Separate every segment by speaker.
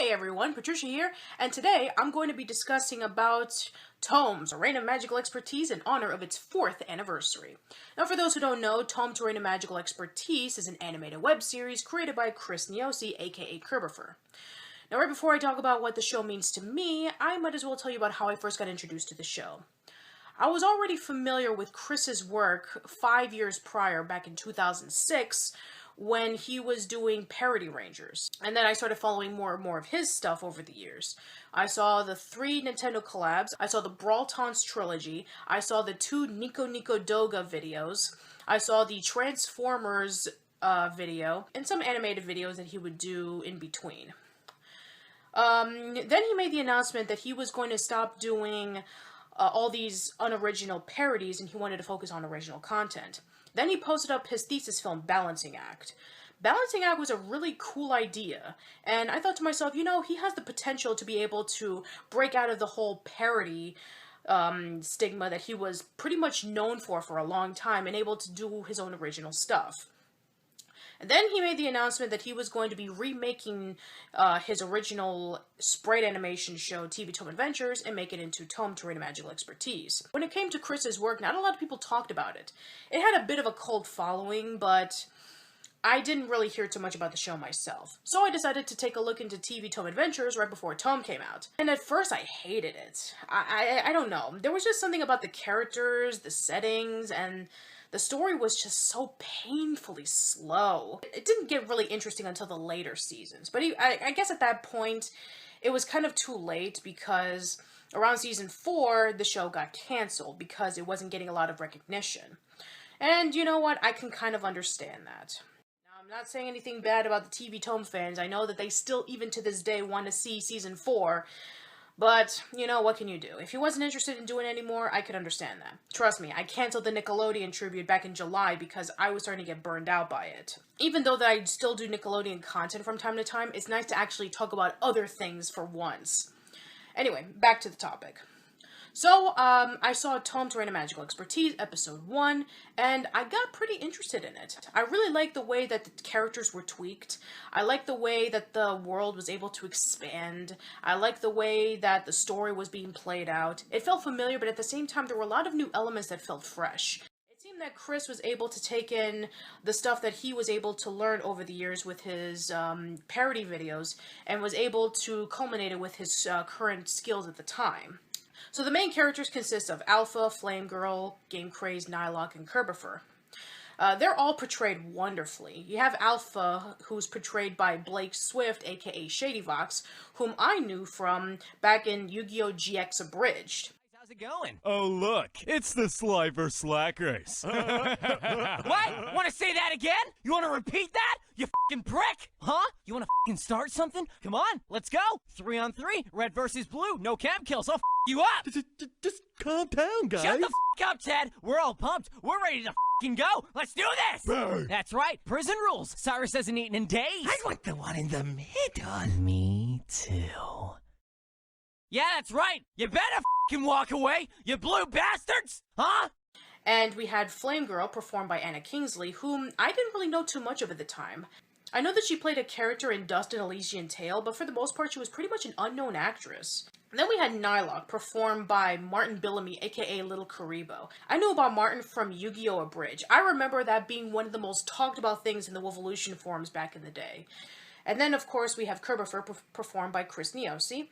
Speaker 1: Hey everyone, Patricia here, and today I'm going to be discussing about TOME's Reign of Magical Expertise in honor of its 4th anniversary. Now for those who don't know, TOME's Reign of Magical Expertise is an animated web series created by Niosi, aka Kirbopher. Now right before I talk about what the show means to me, I might as well tell you about how I first got introduced to the show. I was already familiar with Chris's work 5 years prior, back in 2006, when he was doing Parody Rangers. And then I started following more and more of his stuff over the years. I saw the 3 Nintendo collabs, I saw the Brawl Taunts trilogy, I saw the 2 Nico Nico Doga videos, I saw the Transformers video, and some animated videos that he would do in between. Then he made the announcement that he was going to stop doing all these unoriginal parodies and he wanted to focus on original content. Then he posted up his thesis film, Balancing Act. Balancing Act was a really cool idea, and I thought to myself, you know, he has the potential to be able to break out of the whole parody stigma that he was pretty much known for a long time and able to do his own original stuff. And then he made the announcement that he was going to be remaking his original sprite animation show, TV Tome Adventures, and make it into TOME Reign of Magical Expertise. When it came to Chris's work, not a lot of people talked about it. It had a bit of a cult following, but I didn't really hear too much about the show myself. So I decided to take a look into TV Tome Adventures right before TOME came out. And at first I hated it. I don't know. There was just something about the characters, the settings, and the story was just so painfully slow. It didn't get really interesting until the later seasons. But I guess at that point, it was kind of too late because around season 4, the show got canceled because it wasn't getting a lot of recognition. And you know what? I can kind of understand that. Now, I'm not saying anything bad about the TV Tome fans. I know that they still, even to this day, want to see season 4. But, you know, what can you do? If he wasn't interested in doing it anymore, I could understand that. Trust me, I canceled the Nickelodeon tribute back in July because I was starting to get burned out by it. Even though that I still do Nickelodeon content from time to time, it's nice to actually talk about other things for once. Anyway, back to the topic. So, I saw TOME's Reign of Magical Expertise, Episode 1, and I got pretty interested in it. I really liked the way that the characters were tweaked. I liked the way that the world was able to expand. I liked the way that the story was being played out. It felt familiar, but at the same time, there were a lot of new elements that felt fresh. It seemed that Chris was able to take in the stuff that he was able to learn over the years with his parody videos, and was able to culminate it with his current skills at the time. So the main characters consist of Alpha, Flame Girl, Game Crazed, Nihilok, and Kirbopher. They're all portrayed wonderfully. You have Alpha, who's portrayed by Blake Swift, aka Shadyvox, whom I knew from back in Yu-Gi-Oh! GX Abridged.
Speaker 2: How's it going? Oh, look, it's the Slifer Slack Race. What? Want to say that again? You want to repeat that? You fucking prick? Huh? You want to fucking start something? Come on, let's go. 3 on 3, red versus blue, no cam kills. I'll you up.
Speaker 3: Just calm down, guys.
Speaker 2: Shut the up, Ted. We're all pumped. We're ready to fucking go. Let's do this.
Speaker 3: Brr.
Speaker 2: That's right, prison rules. Cyrus hasn't eaten in days.
Speaker 3: I want the one in the middle.
Speaker 2: Me too. Yeah, that's right. You better fucking walk away, you blue bastards! Huh?
Speaker 1: And we had Flame Girl, performed by Anna Kingsley, whom I didn't really know too much of at the time. I know that she played a character in Dust and Elysian Tale, but for the most part she was pretty much an unknown actress. And then we had Nihilok, performed by Martin Billamy, aka Little Karibo. I knew about Martin from Yu-Gi-Oh! Abridged. I remember that being one of the most talked about things in the Wolvolution forums back in the day. And then, of course, we have Kirbopher, performed by Chris Niosi.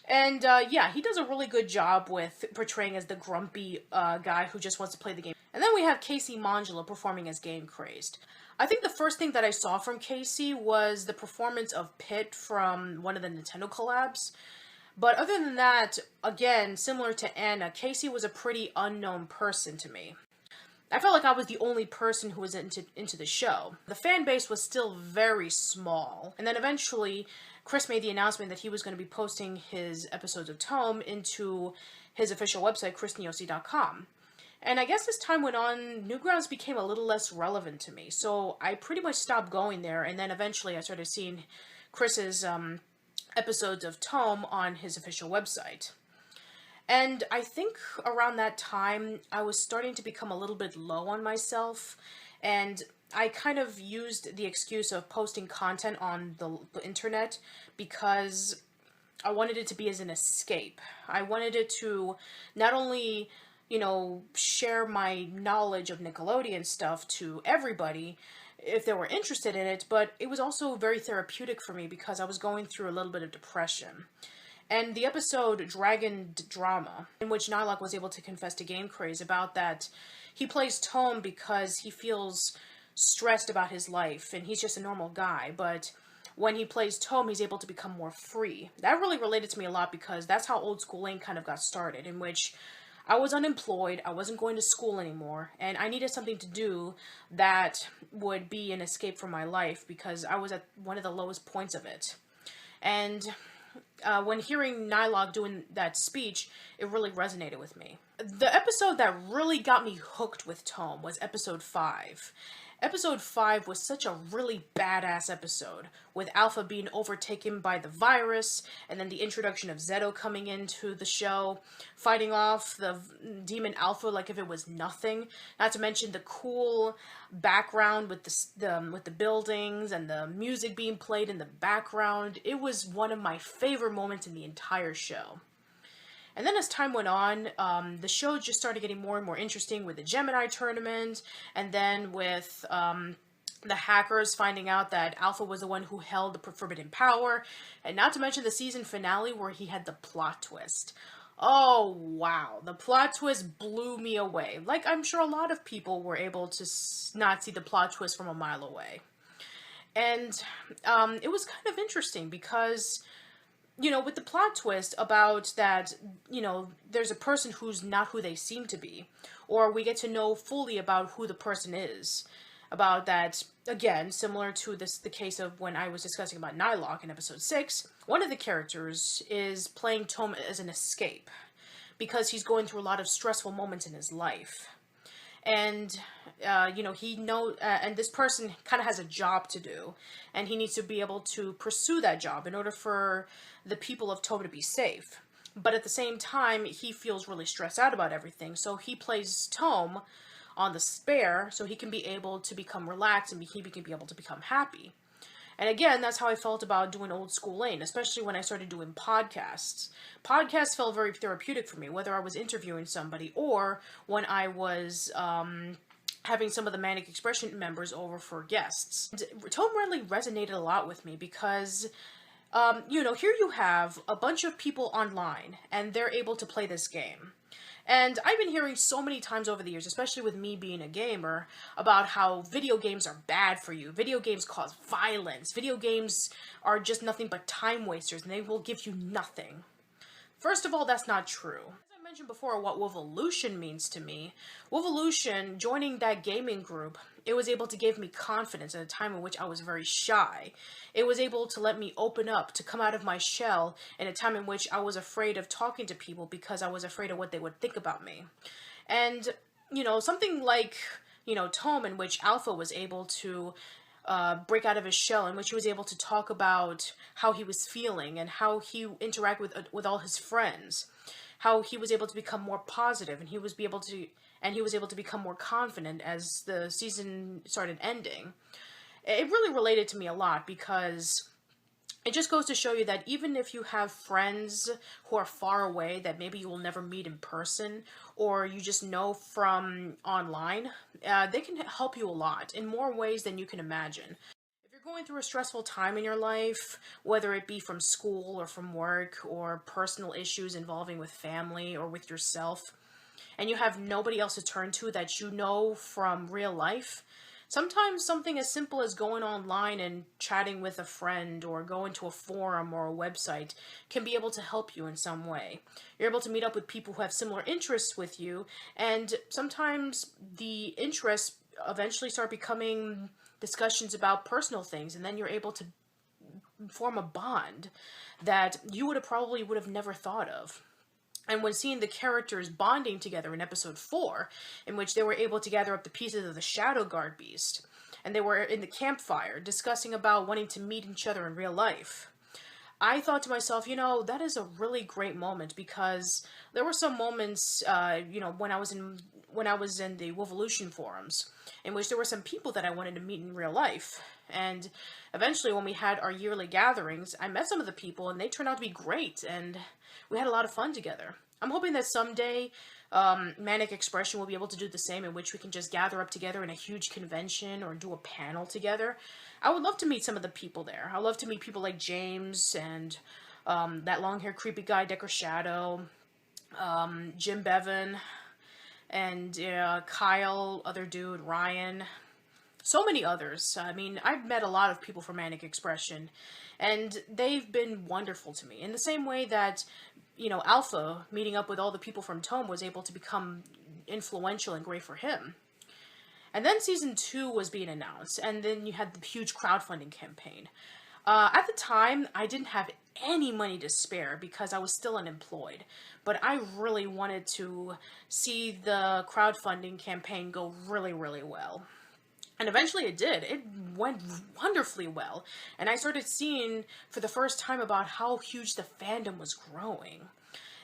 Speaker 1: And, yeah, he does a really good job with portraying as the grumpy guy who just wants to play the game. And then we have Casey Mangela performing as Game Crazed. I think the first thing that I saw from Casey was the performance of Pit from one of the Nintendo collabs. But other than that, again, similar to Anna, Casey was a pretty unknown person to me. I felt like I was the only person who was into the show. The fan base was still very small. And then eventually, Chris made the announcement that he was going to be posting his episodes of TOME into his official website, chrisniosi.com. And I guess as time went on, Newgrounds became a little less relevant to me. So I pretty much stopped going there, and then eventually I started seeing Chris's episodes of TOME on his official website. And I think around that time, I was starting to become a little bit low on myself, and I kind of used the excuse of posting content on the internet because I wanted it to be as an escape. I wanted it to not only, share my knowledge of Nickelodeon stuff to everybody if they were interested in it, but it was also very therapeutic for me because I was going through a little bit of depression. And the episode Dragon Drama, in which Nylok was able to confess to Game Craze about that, he plays Tome because he feels stressed about his life, and he's just a normal guy, but when he plays Tome, he's able to become more free. That really related to me a lot because that's how Old School Lane kind of got started, in which I was unemployed, I wasn't going to school anymore, and I needed something to do that would be an escape from my life because I was at one of the lowest points of it. And when hearing Nylok doing that speech, it really resonated with me. The episode that really got me hooked with Tome was episode 5. Episode 5 was such a really badass episode, with Alpha being overtaken by the virus, and then the introduction of Zeto coming into the show, fighting off the demon Alpha like if it was nothing. Not to mention the cool background with the buildings and the music being played in the background. It was one of my favorite moments in the entire show. And then as time went on, the show just started getting more and more interesting with the Gemini tournament, and then with the hackers finding out that Alpha was the one who held the forbidden power, and not to mention the season finale where he had the plot twist. Oh, wow. The plot twist blew me away. Like, I'm sure a lot of people were able to not see the plot twist from a mile away. And it was kind of interesting because, with the plot twist about that, there's a person who's not who they seem to be, or we get to know fully about who the person is. About that, again, similar to the case of when I was discussing about Nylok in episode 6, one of the characters is playing Tome as an escape, because he's going through a lot of stressful moments in his life. And, and this person kind of has a job to do, and he needs to be able to pursue that job in order for the people of Tome to be safe. But at the same time, he feels really stressed out about everything, so he plays Tome on the spare so he can be able to become relaxed and he can be able to become happy. And again, that's how I felt about doing Old School Lane, especially when I started doing podcasts. Podcasts felt very therapeutic for me, whether I was interviewing somebody or when I was having some of the Manic Expression members over for guests. And Tome really resonated a lot with me because, here you have a bunch of people online, and they're able to play this game. And I've been hearing so many times over the years, especially with me being a gamer, about how video games are bad for you. Video games cause violence. Video games are just nothing but time wasters, and they will give you nothing. First of all, that's not true. As I mentioned before, what Wolvolution means to me, Wolvolution, joining that gaming group, it was able to give me confidence at a time in which I was very shy. It was able to let me open up, to come out of my shell in a time in which I was afraid of talking to people because I was afraid of what they would think about me. And, something like, Tome, in which Alpha was able to break out of his shell, in which he was able to talk about how he was feeling and how he interacted with all his friends, how he was able to become more positive, and he was able to become more confident as the season started ending. It really related to me a lot because it just goes to show you that even if you have friends who are far away that maybe you will never meet in person, or you just know from online, they can help you a lot in more ways than you can imagine. If you're going through a stressful time in your life, whether it be from school or from work or personal issues involving with family or with yourself, and you have nobody else to turn to that you know from real life, sometimes something as simple as going online and chatting with a friend or going to a forum or a website can be able to help you in some way. You're able to meet up with people who have similar interests with you, and sometimes the interests eventually start becoming discussions about personal things, and then you're able to form a bond that you would have never thought of. And when seeing the characters bonding together in episode 4, in which they were able to gather up the pieces of the Shadow Guard beast, and they were in the campfire discussing about wanting to meet each other in real life, I thought to myself, that is a really great moment, because there were some moments, when I was in the Wolvolution forums, in which there were some people that I wanted to meet in real life. And eventually, when we had our yearly gatherings, I met some of the people, and they turned out to be great, and we had a lot of fun together. I'm hoping that someday Manic Expression will be able to do the same, in which we can just gather up together in a huge convention or do a panel together. I would love to meet some of the people there. I'd love to meet people like James and that long-haired creepy guy, Decker Shadow, Jim Bevan, and Kyle, other dude, Ryan. So many others. I mean, I've met a lot of people from Manic Expression, and they've been wonderful to me. In the same way that, Alpha, meeting up with all the people from Tome, was able to become influential and great for him. And then Season 2 was being announced, and then you had the huge crowdfunding campaign. At the time, I didn't have any money to spare because I was still unemployed, but I really wanted to see the crowdfunding campaign go really, really well. And eventually it did. It went wonderfully well. And I started seeing for the first time about how huge the fandom was growing.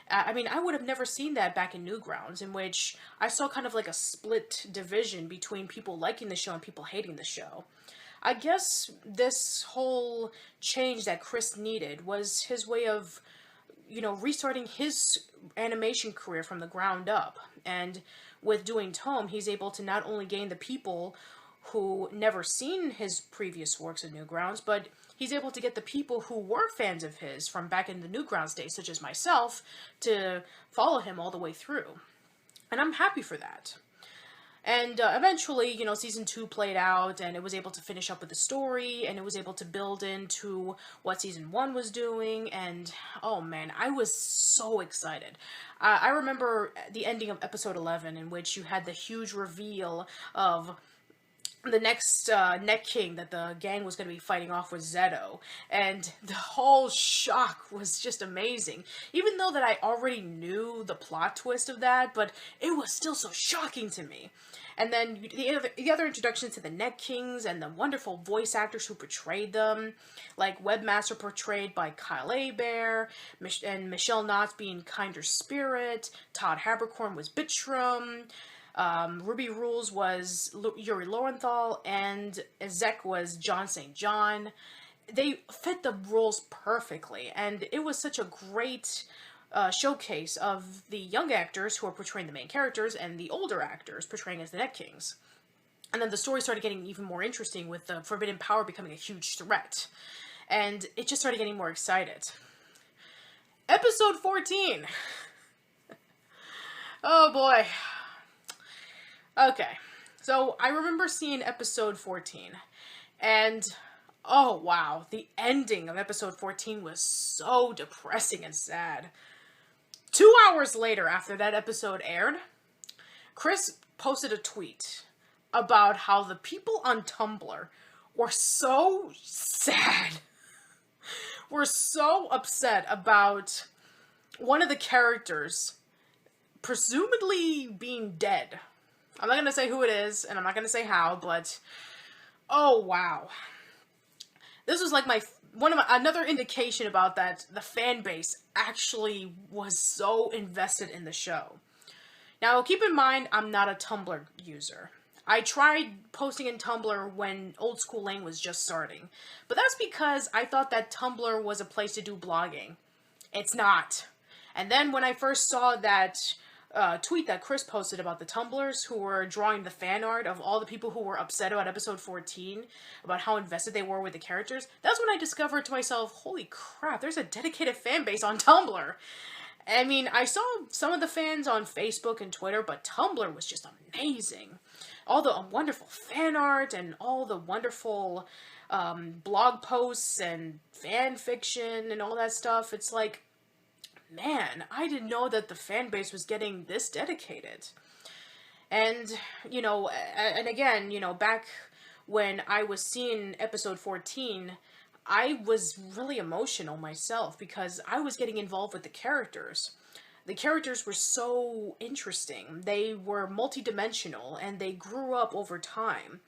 Speaker 1: I mean, I would have never seen that back in Newgrounds, in which I saw kind of like a split division between people liking the show and people hating the show. I guess this whole change that Chris needed was his way of, restarting his animation career from the ground up. And with doing Tome, he's able to not only gain the people who never seen his previous works at Newgrounds, but he's able to get the people who were fans of his from back in the Newgrounds days, such as myself, to follow him all the way through. And I'm happy for that. And eventually, Season 2 played out, and it was able to finish up with the story, and it was able to build into what Season 1 was doing, and oh man, I was so excited. I remember the ending of Episode 11, in which you had the huge reveal of the next Net King that the gang was going to be fighting off was Zeto, and the whole shock was just amazing. Even though that I already knew the plot twist of that, but it was still so shocking to me. And then the other introductions to the Net Kings and the wonderful voice actors who portrayed them, like Webmaster portrayed by Kyle Bear, and Michelle Knotts being Kinder Spirit, Todd Habercorn was Bitchrum, Ruby Rules was Yuri Lowenthal, and Ezek was John St. John. They fit the roles perfectly, and it was such a great showcase of the young actors who are portraying the main characters and the older actors portraying as the Net Kings. And then the story started getting even more interesting with the Forbidden Power becoming a huge threat. And it just started getting more excited. Episode 14! Oh boy. Okay, so I remember seeing episode 14, and oh wow, the ending of episode 14 was so depressing and sad. 2 hours later, after that episode aired, Chris posted a tweet about how the people on Tumblr were so sad, were so upset about one of the characters presumably being dead. I'm not going to say who it is, and I'm not going to say how, but oh wow. This was like another indication about that the fan base actually was so invested in the show. Now, keep in mind, I'm not a Tumblr user. I tried posting in Tumblr when Old School Lane was just starting, but that's because I thought that Tumblr was a place to do blogging. It's not. And then when I first saw that tweet that Chris posted about the Tumblrs who were drawing the fan art of all the people who were upset about episode 14, about how invested they were with the characters, that's when I discovered to myself, holy crap, there's a dedicated fan base on Tumblr. I mean, I saw some of the fans on Facebook and Twitter, but Tumblr was just amazing. All the wonderful fan art and all the wonderful blog posts and fan fiction and all that stuff. It's like, man, I didn't know that the fan base was getting this dedicated. And, and again, back when I was seeing episode 14, I was really emotional myself because I was getting involved with the characters. The characters were so interesting. They were multidimensional, and they grew up over time.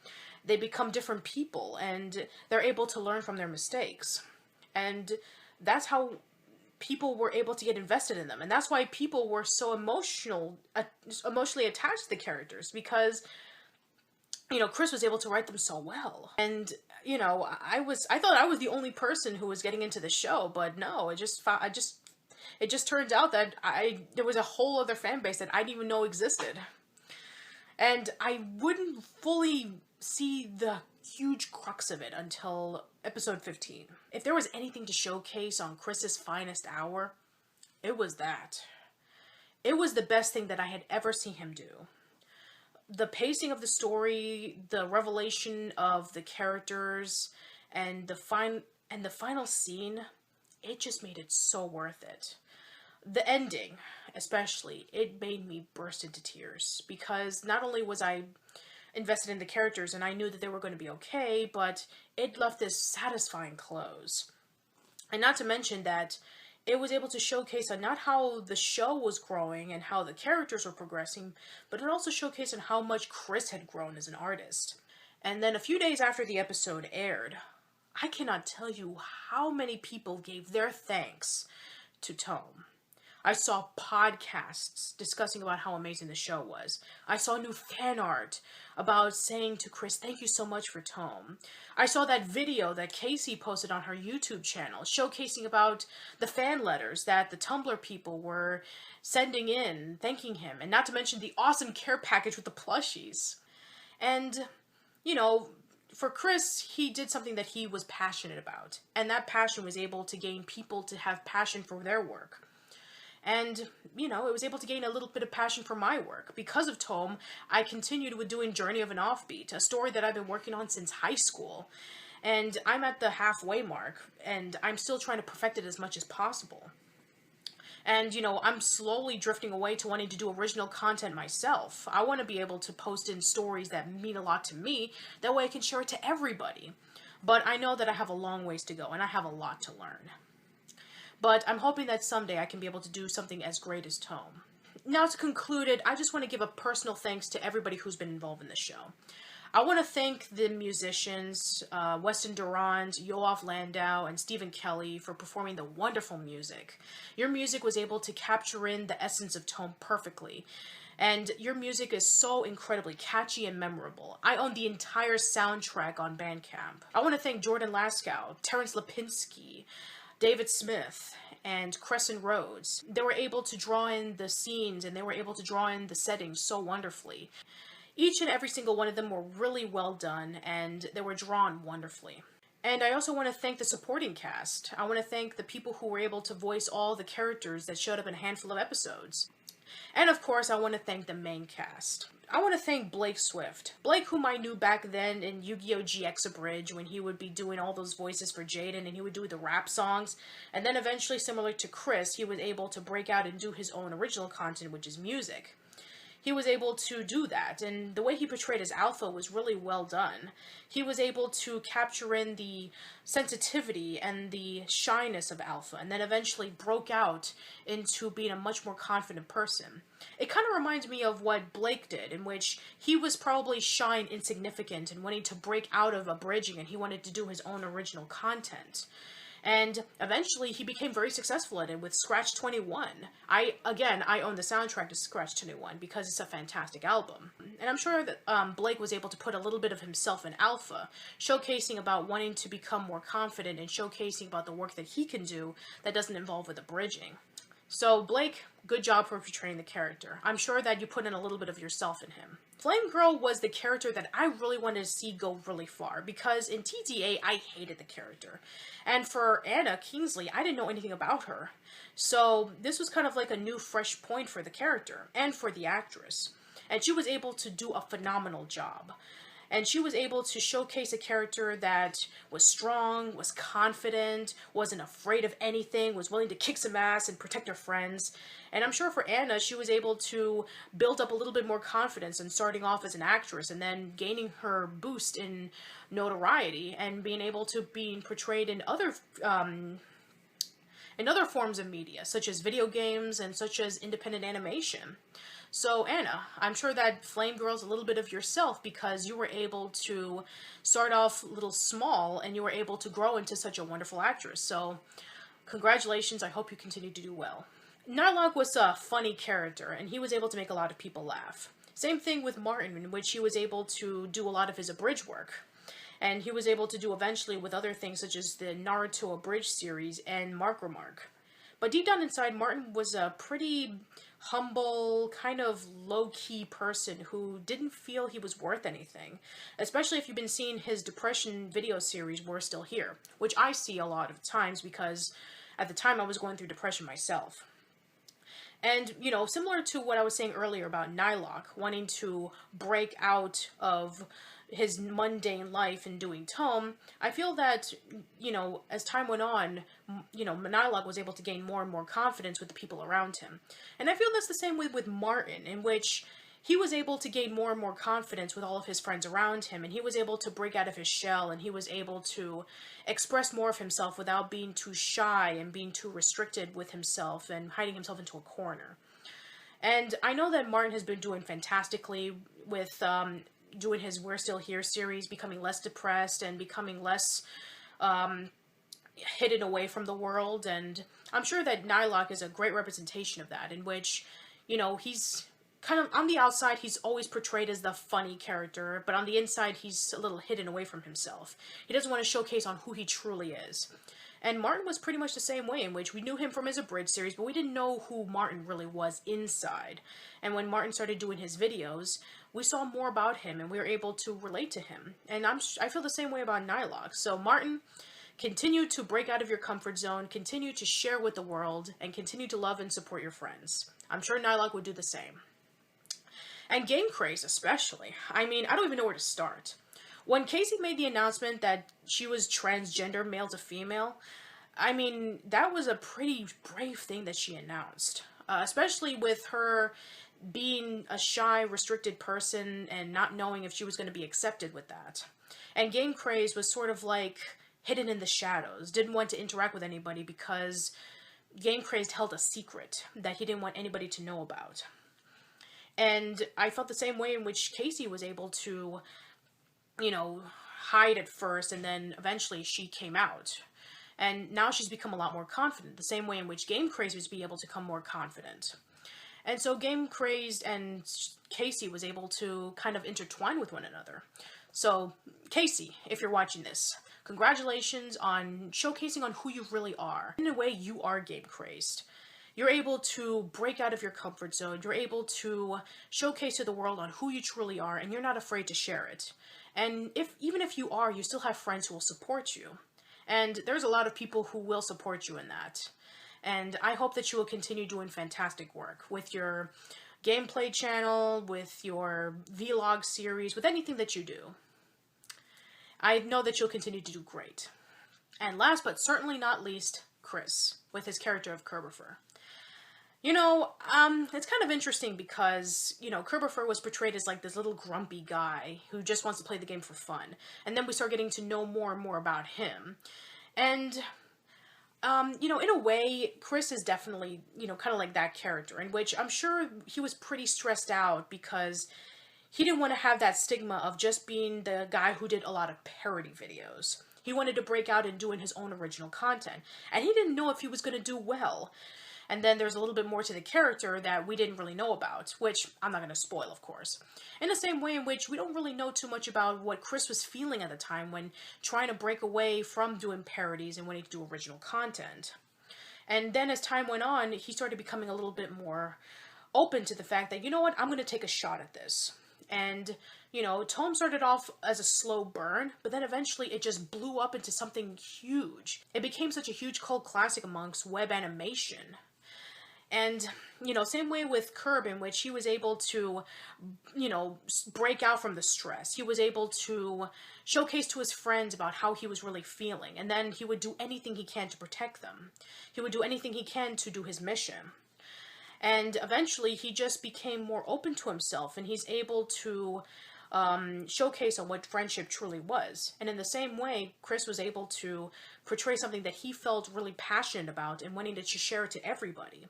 Speaker 1: They become different people, and they're able to learn from their mistakes. And that's how people were able to get invested in them. And that's why people were so emotionally attached to the characters, because, you know, Chris was able to write them so well. And, you know, I thought I was the only person who was getting into the show, but no, it just turns out that there was a whole other fan base that I didn't even know existed. And I wouldn't fully see the huge crux of it until episode 15. If there was anything to showcase on Chris's finest hour, it was that. It was the best thing that I had ever seen him do. The pacing of the story, the revelation of the characters, and the final scene, it just made it so worth it. The ending, especially, it made me burst into tears, because not only was I invested in the characters and I knew that they were going to be okay, but it left this satisfying close. And not to mention that it was able to showcase on not how the show was growing and how the characters were progressing, but it also showcased on how much Chris had grown as an artist. And then a few days after the episode aired, I cannot tell you how many people gave their thanks to TOME. I saw podcasts discussing about how amazing the show was. I saw new fan art about saying to Chris, thank you so much for TOME. I saw that video that Casey posted on her YouTube channel showcasing about the fan letters that the Tumblr people were sending in, thanking him. And not to mention the awesome care package with the plushies. And, you know, for Chris, he did something that he was passionate about. And that passion was able to gain people to have passion for their work. And, you know, it was able to gain a little bit of passion for my work. Because of TOME, I continued with doing Journey of an Offbeat, a story that I've been working on since high school. And I'm at the halfway mark, and I'm still trying to perfect it as much as possible. And, you know, I'm slowly drifting away to wanting to do original content myself. I want to be able to post in stories that mean a lot to me. That way I can share it to everybody. But I know that I have a long ways to go, and I have a lot to learn. But I'm hoping that someday I can be able to do something as great as TOME. Now to conclude it, I just want to give a personal thanks to everybody who's been involved in this show. I want to thank the musicians, Weston Durand, Yoav Landau, and Stephen Kelly for performing the wonderful music. Your music was able to capture in the essence of TOME perfectly. And your music is so incredibly catchy and memorable. I own the entire soundtrack on Bandcamp. I want to thank Jordan Laskow, Terrence Lipinski, David Smith, and Crescent Rhodes. They were able to draw in the scenes and they were able to draw in the settings so wonderfully. Each and every single one of them were really well done and they were drawn wonderfully. And I also want to thank the supporting cast. I want to thank the people who were able to voice all the characters that showed up in a handful of episodes. And of course, I want to thank the main cast. I want to thank Blake Swift. Blake, whom I knew back then in Yu-Gi-Oh! GX Abridged, when he would be doing all those voices for Jaden, and he would do the rap songs. And then eventually, similar to Chris, he was able to break out and do his own original content, which is music. He was able to do that, and the way he portrayed his Alpha was really well done. He was able to capture in the sensitivity and the shyness of Alpha, and then eventually broke out into being a much more confident person. It kind of reminds me of what Blake did, in which he was probably shy and insignificant and wanting to break out of abridging, and he wanted to do his own original content. And eventually, he became very successful at it with Scratch 21. I own the soundtrack to Scratch 21 because it's a fantastic album. And I'm sure that Blake was able to put a little bit of himself in Alpha, showcasing about wanting to become more confident and showcasing about the work that he can do that doesn't involve with abridging. So, Blake, good job for portraying the character. I'm sure that you put in a little bit of yourself in him. Flame Girl was the character that I really wanted to see go really far, because in TTA, I hated the character. And for Anna Kingsley, I didn't know anything about her. So this was kind of like a new, fresh point for the character, and for the actress. And she was able to do a phenomenal job. And she was able to showcase a character that was strong, was confident, wasn't afraid of anything, was willing to kick some ass and protect her friends. And I'm sure for Anna, she was able to build up a little bit more confidence in starting off as an actress and then gaining her boost in notoriety and being able to be portrayed in other in other forms of media, such as video games and such as independent animation. So Anna, I'm sure that Flame Girl's a little bit of yourself because you were able to start off a little small and you were able to grow into such a wonderful actress. So congratulations, I hope you continue to do well. Nightlock was a funny character and he was able to make a lot of people laugh. Same thing with Martin, in which he was able to do a lot of his abridged work. And he was able to do eventually with other things such as the Naruto abridged series and Mark Remark. But deep down inside, Martin was a pretty humble, kind of low-key person who didn't feel he was worth anything. Especially if you've been seeing his depression video series, We're Still Here, which I see a lot of times because at the time I was going through depression myself. And, you know, similar to what I was saying earlier about Nightlock wanting to break out of his mundane life and doing Tome, I feel that, you know, as time went on, you know, Nightlock was able to gain more and more confidence with the people around him. And I feel that's the same way with Martin, in which he was able to gain more and more confidence with all of his friends around him, and he was able to break out of his shell, and he was able to express more of himself without being too shy and being too restricted with himself and hiding himself into a corner. And I know that Martin has been doing fantastically with doing his We're Still Here series, becoming less depressed and becoming less hidden away from the world. And I'm sure that Nightlock is a great representation of that, in which, you know, he's kind of, on the outside, he's always portrayed as the funny character, but on the inside, he's a little hidden away from himself. He doesn't want to showcase on who he truly is. And Martin was pretty much the same way, in which we knew him from his abridged series, but we didn't know who Martin really was inside. And when Martin started doing his videos, we saw more about him, and we were able to relate to him. And I feel the same way about Nightlock. So Martin, continue to break out of your comfort zone, continue to share with the world, and continue to love and support your friends. I'm sure Nightlock would do the same. And Game Craze especially. I mean, I don't even know where to start. When Casey made the announcement that she was transgender, male to female, I mean, that was a pretty brave thing that she announced. Especially with her being a shy, restricted person and not knowing if she was going to be accepted with that. And Game Craze was sort of like hidden in the shadows, didn't want to interact with anybody because Game Craze held a secret that he didn't want anybody to know about. And I felt the same way in which Casey was able to, you know, hide at first, and then eventually she came out. And now she's become a lot more confident, the same way in which Game Craze was able to become more confident. And so Game Crazed and Casey was able to kind of intertwine with one another. So, Casey, if you're watching this, congratulations on showcasing on who you really are. In a way, you are Game Crazed. You're able to break out of your comfort zone. You're able to showcase to the world on who you truly are, and you're not afraid to share it. And even if you are, you still have friends who will support you. And there's a lot of people who will support you in that. And I hope that you will continue doing fantastic work with your gameplay channel, with your vlog series, with anything that you do. I know that you'll continue to do great. And last but certainly not least, Chris, with his character of Kirbopher. You know, it's kind of interesting because, you know, Kirbopher was portrayed as like this little grumpy guy who just wants to play the game for fun. And then we start getting to know more and more about him. And, you know, in a way, Chris is definitely, you know, kind of like that character, in which I'm sure he was pretty stressed out because he didn't want to have that stigma of just being the guy who did a lot of parody videos. He wanted to break out and doing his own original content. And he didn't know if he was going to do well. And then there's a little bit more to the character that we didn't really know about, which I'm not going to spoil, of course. In the same way in which we don't really know too much about what Chris was feeling at the time when trying to break away from doing parodies and wanting to do original content. And then as time went on, he started becoming a little bit more open to the fact that, you know what, I'm going to take a shot at this. And, you know, Tome started off as a slow burn, but then eventually it just blew up into something huge. It became such a huge cult classic amongst web animation. And, you know, same way with Kirb, in which he was able to, you know, break out from the stress. He was able to showcase to his friends about how he was really feeling. And then he would do anything he can to protect them. He would do anything he can to do his mission. And eventually he just became more open to himself, and he's able to showcase on what friendship truly was. And in the same way, Chris was able to portray something that he felt really passionate about and wanting to share it to everybody.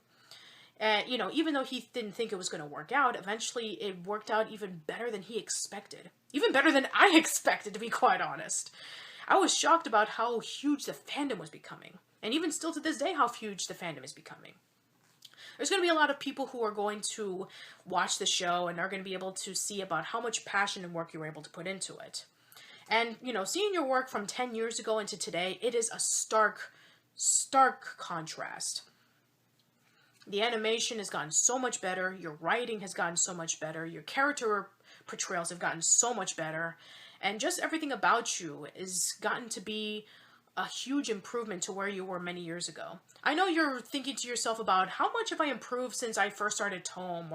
Speaker 1: And, you know, even though he didn't think it was going to work out, eventually it worked out even better than he expected. Even better than I expected, to be quite honest. I was shocked about how huge the fandom was becoming. And even still to this day, how huge the fandom is becoming. There's going to be a lot of people who are going to watch the show and are going to be able to see about how much passion and work you were able to put into it. And, you know, seeing your work from 10 years ago into today, it is a stark contrast. The animation has gotten so much better, your writing has gotten so much better, your character portrayals have gotten so much better, and just everything about you has gotten to be a huge improvement to where you were many years ago. I know you're thinking to yourself about how much have I improved since I first started TOME,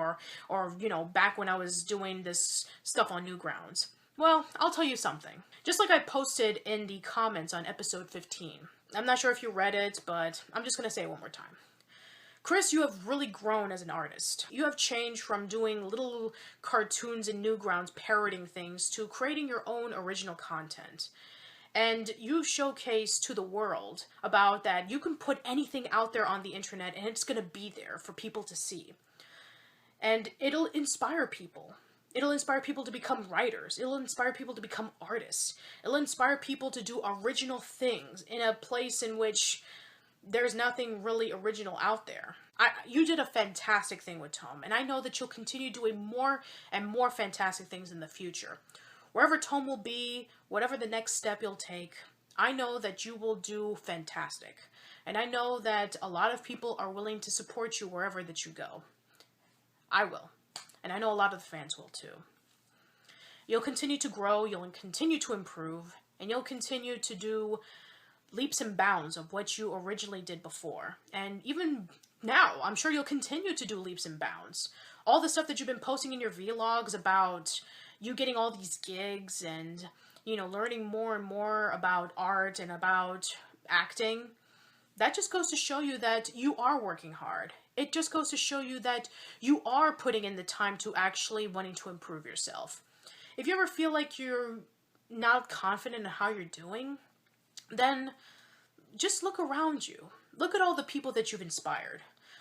Speaker 1: or you know, back when I was doing this stuff on Newgrounds. Well, I'll tell you something. Just like I posted in the comments on episode 15. I'm not sure if you read it, but I'm just going to say it one more time. Chris, you have really grown as an artist. You have changed from doing little cartoons in Newgrounds parroting things to creating your own original content. And you showcase to the world about that you can put anything out there on the internet and it's going to be there for people to see. And it'll inspire people. It'll inspire people to become writers. It'll inspire people to become artists. It'll inspire people to do original things in a place in which there's nothing really original out there. You did a fantastic thing with TOME, and I know that you'll continue doing more and more fantastic things in the future. Wherever TOME will be, whatever the next step you'll take, I know that you will do fantastic. And I know that a lot of people are willing to support you wherever that you go. I will. And I know a lot of the fans will too. You'll continue to grow, you'll continue to improve, and you'll continue to do leaps and bounds of what you originally did before. And even now, I'm sure you'll continue to do leaps and bounds. All the stuff that you've been posting in your vlogs about you getting all these gigs and, you know, learning more and more about art and about acting, that just goes to show you that you are working hard. It just goes to show you that you are putting in the time to actually wanting to improve yourself. If you ever feel like you're not confident in how you're doing, then just look around you. Look at all the people that you've inspired.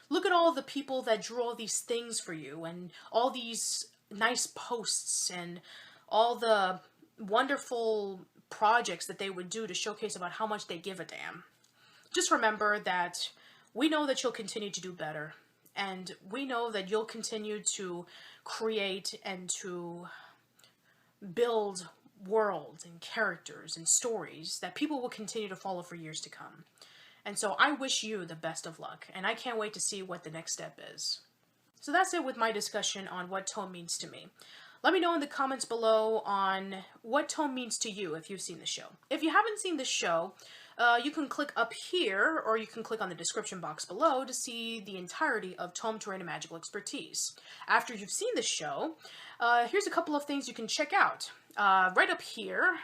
Speaker 1: Look at all the people that drew all these things for you and all these nice posts and all the wonderful projects that they would do to showcase about how much they give a damn. Just remember that we know that you'll continue to do better, and we know that you'll continue to create and to build worlds and characters and stories that people will continue to follow for years to come. And so I wish you the best of luck, and I can't wait to see what the next step is. So that's it with my discussion on what TOME means to me. Let me know in the comments below on what TOME means to you if you've seen the show. If you haven't seen the show, you can click up here, or you can click on the description box below to see the entirety of TOME Terrain of Magical Expertise. After you've seen the show, here's a couple of things you can check out. Right up here,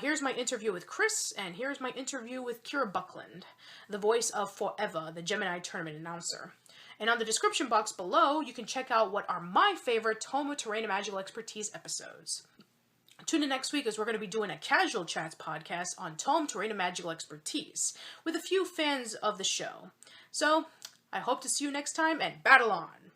Speaker 1: here's my interview with Chris, and here's my interview with Buckland, the voice of Foreva, the Gemini tournament announcer. And on the description box below, you can check out what are my favorite TOME Terrain of Magical Expertise episodes. Tune in next week as we're going to be doing a Casual Chats podcast on TOME Terrain of Magical Expertise with a few fans of the show. So, I hope to see you next time, and battle on!